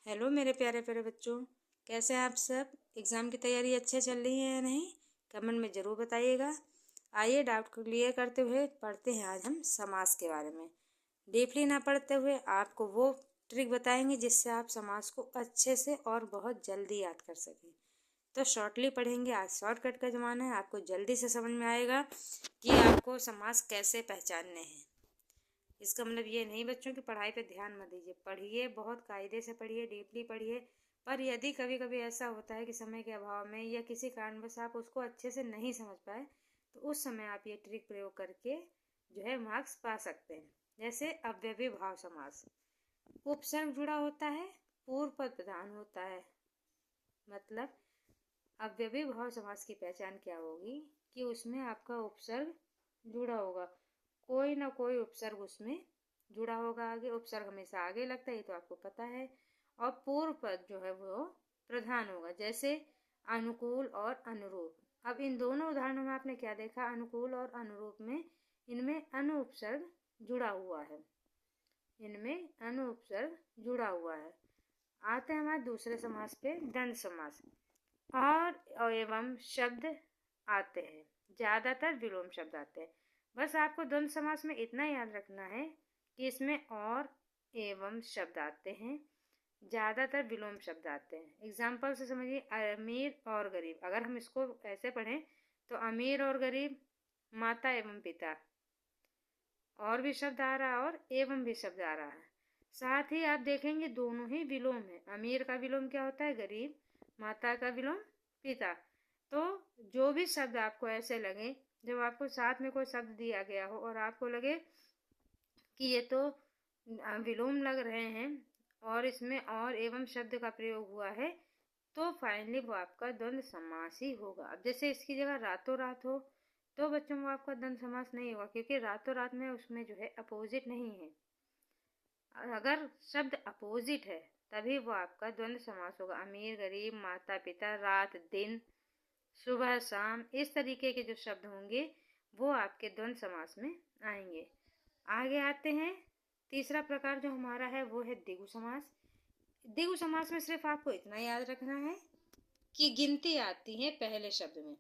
Hello मेरे प्यारे प्यारे बच्चों, कैसे हैं आप सब। एग्ज़ाम की तैयारी अच्छे चल रही है या नहीं, कमेंट में ज़रूर बताइएगा। आइए डाउट को क्लियर करते हुए पढ़ते हैं आज हम समास के बारे में। डीपली ना पढ़ते हुए आपको वो ट्रिक बताएंगे जिससे आप समास को अच्छे से और बहुत जल्दी याद कर सकें। तो शॉर्टली पढ़ेंगे, आज शॉर्टकट का ज़माना है, आपको जल्दी से समझ में आएगा कि आपको समास कैसे पहचानने हैं। इसका मतलब ये नहीं बच्चों की पढ़ाई पे ध्यान मत दीजिए, पढ़िए, बहुत कायदे से पढ़िए, डीपली पढ़िए। पर यदि कभी कभी ऐसा होता है कि समय के अभाव में या किसी कारणवश आप उसको अच्छे से नहीं समझ पाए, तो उस समय आप ये ट्रिक प्रयोग करके जो है मार्क्स पा सकते हैं। जैसे अव्ययी भाव समास, उपसर्ग जुड़ा होता है, पूर्व पद प्रधान होता है। मतलब अव्ययी भाव समास की पहचान क्या होगी कि उसमें आपका उपसर्ग जुड़ा होगा, कोई ना कोई उपसर्ग उसमें जुड़ा होगा। आगे उपसर्ग हमेशा आगे लगता है, ये तो आपको पता है। और पूर्व पद जो है वो प्रधान होगा, जैसे अनुकूल और अनुरूप। अब इन दोनों उदाहरणों में आपने क्या देखा, अनुकूल और अनुरूप में इनमें अनु उपसर्ग जुड़ा हुआ है, इनमें अनु उपसर्ग जुड़ा हुआ है। आते हैं हमारे दूसरे समास पे, द्वंद्व समास। और एवं शब्द आते हैं, ज्यादातर विलोम शब्द आते हैं। बस आपको द्वंद्व समास में इतना याद रखना है कि इसमें और एवं शब्द आते हैं, ज्यादातर विलोम शब्द आते हैं। एग्जाम्पल से समझिए, अमीर और गरीब। अगर हम इसको ऐसे पढ़ें तो अमीर और गरीब, माता एवं पिता, और भी शब्द आ रहा है और एवं भी शब्द आ रहा है। साथ ही आप देखेंगे दोनों ही विलोम है। अमीर का विलोम क्या होता है, गरीब। माता का विलोम पिता। तो जो भी शब्द आपको ऐसे लगे, जब आपको साथ में कोई शब्द दिया गया हो और आपको लगे कि ये तो विलोम लग रहे हैं और इसमें और एवं शब्द का प्रयोग हुआ है, तो फाइनली वो आपका द्वंद्व समास ही होगा। अब जैसे इसकी जगह रातों रात हो तो बच्चों वो आपका द्वंद्व समास नहीं होगा, क्योंकि रातों रात में उसमें जो है अपोजिट नहीं है। अगर शब्द अपोजिट है तभी वो आपका द्वंद्व समास होगा। अमीर गरीब, माता पिता, रात दिन, सुबह शाम, इस तरीके के जो शब्द होंगे वो आपके द्वंद्व समास में आएंगे। आगे आते हैं, तीसरा प्रकार जो हमारा है वो है द्विगु समास। द्विगु समास में सिर्फ आपको इतना याद रखना है कि गिनती आती है पहले शब्द में।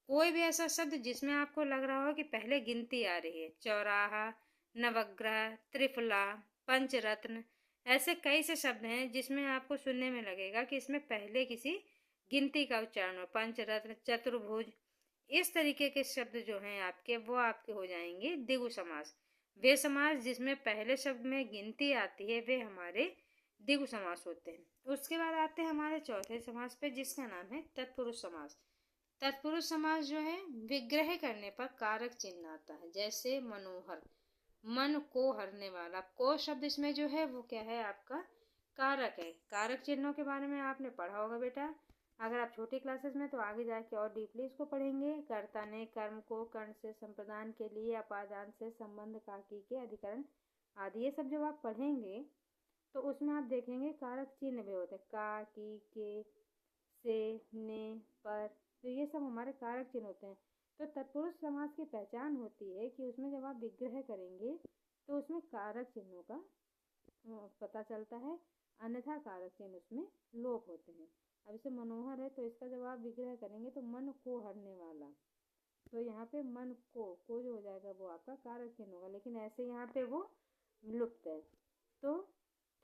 कोई भी ऐसा शब्द जिसमें आपको लग रहा हो कि पहले गिनती आ रही है, चौराहा, नवग्रह, त्रिफला, पंचरत्न, ऐसे कई से शब्द हैं जिसमें आपको सुनने में लगेगा कि इसमें पहले किसी गिनती का उच्चारण हो। पंचरत्न, चतुर्भुज, इस तरीके के शब्द जो हैं आपके, वो आपके हो जाएंगे द्विगु समास। वे समास जिसमें पहले शब्द में गिनती आती है वे हमारे द्विगु समास होते हैं। उसके बाद आते हैं हमारे चौथे समास पे, जिसका नाम है तत्पुरुष समास। तत्पुरुष समास जो है विग्रह करने पर कारक चिन्ह आता है, जैसे मनोहर, मन को हरने वाला। को शब्द इसमें जो है वो क्या है, आपका कारक है। कारक चिन्हों के बारे में आपने पढ़ा होगा बेटा, अगर आप छोटी क्लासेस में तो आगे जाके और डीपली इसको पढ़ेंगे। कर्ता ने कर्म को कर्ण से संप्रदान के लिए, अपादान से संबंध काकी के अधिकरण आदि, ये सब जब आप पढ़ेंगे तो उसमें आप देखेंगे कारक चिन्ह भी होते हैं, का, की, के, से, ने, पर, तो ये सब हमारे कारक चिन्ह होते हैं। तो तत्पुरुष समास की पहचान होती है कि उसमें जब आप विग्रह करेंगे तो उसमें कारक चिन्हों का पता चलता है, अन्यथा कारक चिन्ह उसमें लोप होते हैं। अब इसे मनोहर है तो इसका जब आप विग्रह करेंगे तो मन को हरने वाला, तो यहाँ पे मन को जो हो जाएगा वो आपका कारक चिन्ह होगा, लेकिन ऐसे यहाँ पे वो लुप्त है। तो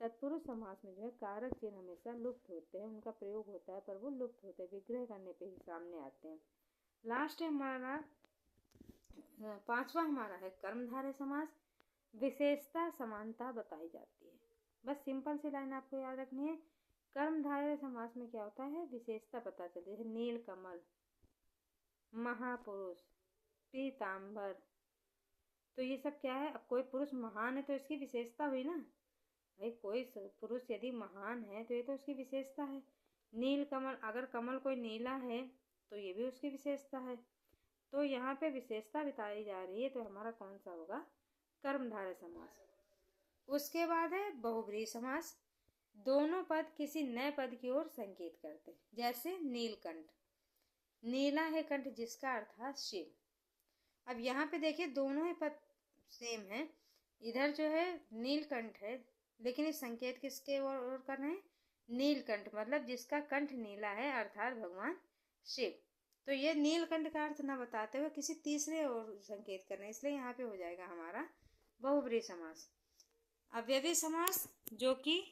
तत्पुरुष समास में जो है कारक चिन्ह हमेशा लुप्त होते हैं, उनका प्रयोग होता है पर वो लुप्त होते हैं, विग्रह करने पे ही सामने आते हैं। लास्ट है हमारा पांचवा, हमारा है कर्मधारय समास। विशेषता समानता बताई जाती है, बस सिंपल सी लाइन आपको याद रखनी है। कर्मधारय समास में क्या होता है, विशेषता पता चलती है। नील कमल, महापुरुष, पीताम्बर, तो ये सब क्या है। अब कोई पुरुष महान है तो इसकी विशेषता हुई ना भाई, कोई पुरुष यदि महान है तो ये तो उसकी विशेषता है। नील कमल, अगर कमल कोई नीला है तो ये भी उसकी विशेषता है। तो यहाँ पे विशेषता बताई जा रही है, तो हमारा कौन सा होगा, कर्मधारय समास। उसके बाद है बहुब्रीहि समास। दोनों पद किसी नए पद की ओर संकेत करते हैं, जैसे नीलकंठ, नीला है कंठ जिसका अर्थ है शिव। अब यहाँ पे देखिए दोनों ही पद सेम है, इधर जो है नीलकंठ है लेकिन इस संकेत किसके ओर कर रहे हैं, नीलकंठ मतलब जिसका कंठ नीला है, अर्थात भगवान शिव। तो ये नीलकंठ का अर्थ न बताते हुए किसी तीसरे और संकेत करना, इसलिए यहाँ पे हो जाएगा हमारा बहुब्रीहि समास। अव्ययी समास जो कि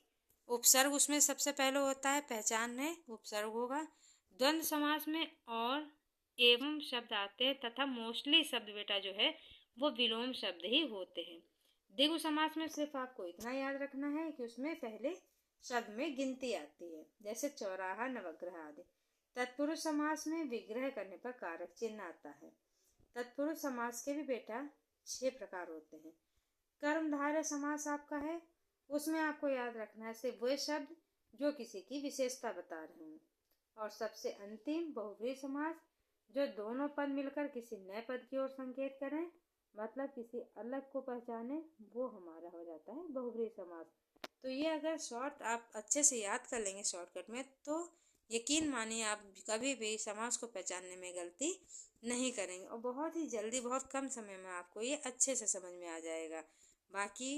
उपसर्ग उसमें सबसे पहले होता है, पहचान है उपसर्ग होगा। द्वंद्व समास में और एवं शब्द आते हैं तथा मोस्टली शब्द बेटा जो है वो विलोम शब्द ही होते हैं। द्विगु समास में सिर्फ आपको इतना याद रखना है कि उसमें पहले शब्द में गिनती आती है, जैसे चौराहा, नवग्रह आदि। तत्पुरुष समास में विग्रह करने पर कारक चिन्ह आता है। तत्पुरुष समास के भी बेटा 6 प्रकार होते हैं। कर्मधारय समास आपका है, उसमें आपको याद रखना है सिर्फ वे शब्द जो किसी की विशेषता बता रहे हैं। और सबसे अंतिम बहुब्रीहि समास जो दोनों पद मिलकर किसी नए पद की ओर संकेत करें, मतलब किसी अलग को पहचाने, वो हमारा हो जाता है बहुब्रीहि समास। तो ये अगर शॉर्ट आप अच्छे से याद कर लेंगे शॉर्टकट में, तो यकीन मानिए आप कभी भी समास को पहचानने में गलती नहीं करेंगे और बहुत ही जल्दी, बहुत कम समय में आपको ये अच्छे से समझ में आ जाएगा। बाकी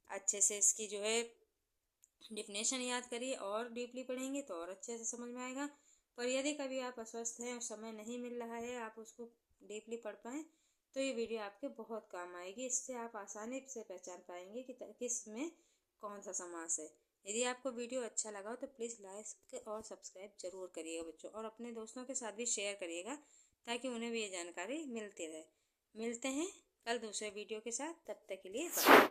अच्छे से इसकी जो है डिफिनेशन याद करिए और डीपली पढ़ेंगे तो और अच्छे से समझ में आएगा। पर यदि कभी आप अस्वस्थ हैं और समय नहीं मिल रहा है आप उसको डीपली पढ़ पाएँ, तो ये वीडियो आपके बहुत काम आएगी। इससे आप आसानी से पहचान पाएंगे कि किस में कौन सा समास है। यदि आपको वीडियो अच्छा लगा हो तो प्लीज़ लाइक और सब्सक्राइब जरूर करिएगा बच्चों, और अपने दोस्तों के साथ भी शेयर करिएगा ताकि उन्हें भी ये जानकारी मिलती रहे। मिलते हैं कल दूसरे वीडियो के साथ, तब तक के लिए बाय।